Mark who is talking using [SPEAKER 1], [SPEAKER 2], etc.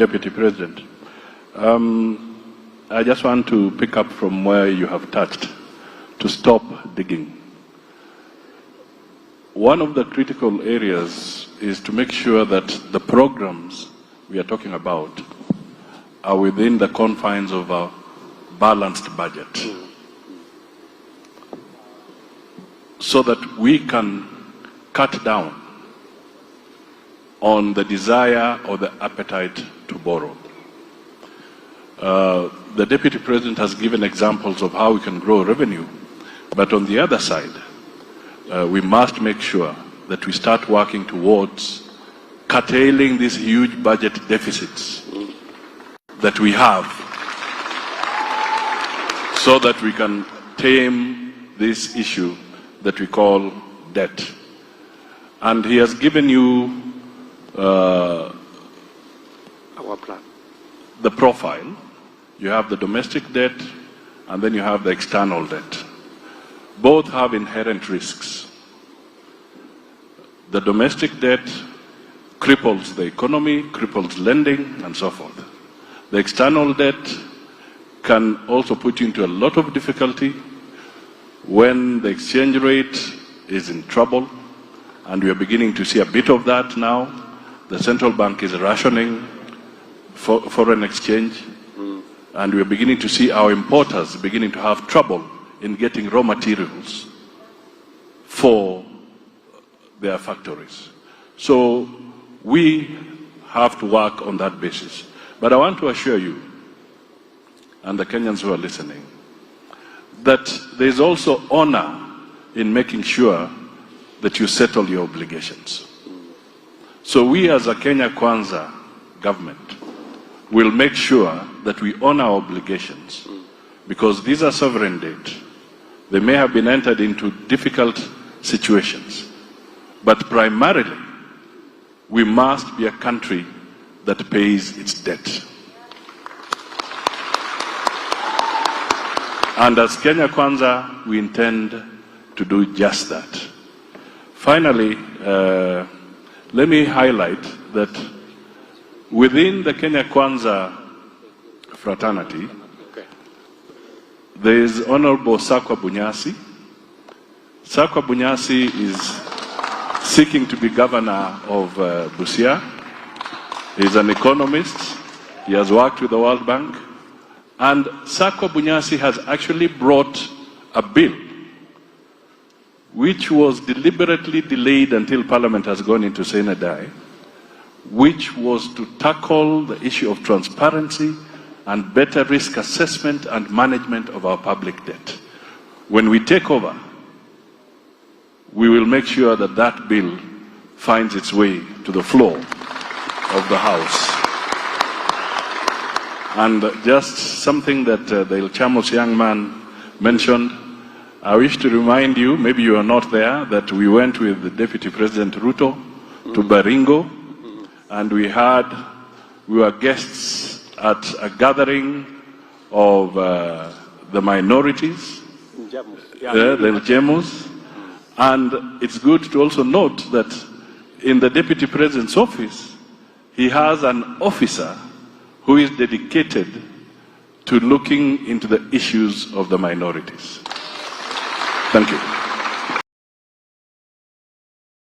[SPEAKER 1] Deputy President, I just want to pick up from where you have touched, to stop digging. One of the critical areas is to make sure that the programs we are talking about are within the confines of a balanced budget, so that we can cut down on the desire or the appetite to borrow. The Deputy President has given examples of how we can grow revenue, but on the other side, we must make sure that we start working towards curtailing these huge budget deficits that we have, so that we can tame this issue that we call debt. And he has given you
[SPEAKER 2] our plan.
[SPEAKER 1] The profile. You have the domestic debt, and then you have the external debt. Both have inherent risks. The domestic debt cripples the economy, cripples lending, and so forth. The external debt can also put you into a lot of difficulty when the exchange rate is in trouble, and we are beginning to see a bit of that now. The central bank is rationing foreign exchange, and we are beginning to see our importers beginning to have trouble in getting raw materials for their factories. So we have to work on that basis. But I want to assure you, and the Kenyans who are listening, that there is also honor in making sure that you settle your obligations. So we as a Kenya Kwanza government will make sure that we honor our obligations, because these are sovereign debt. They may have been entered into difficult situations, but primarily we must be a country that pays its debt. And as Kenya Kwanza, we intend to do just that. Finally, let me highlight that within the Kenya Kwanza fraternity, there is Honorable Sakwa Bunyasi. Sakwa Bunyasi is seeking to be governor of Busia. He's an economist. He has worked with the World Bank. And Sakwa Bunyasi has actually brought a bill which was deliberately delayed until Parliament has gone into Sine Die, which was to tackle the issue of transparency and better risk assessment and management of our public debt. When we take over, we will make sure that that bill finds its way to the floor of the House. And just something that the Il Chamos young man mentioned, I wish to remind you, maybe you are not there, that we went with the Deputy President Ruto to Baringo, and we were guests at a gathering of the minorities, the Ljemus. And it's good to also note that in the Deputy President's office, he has an officer who is dedicated to looking into the issues of the minorities. Thank you.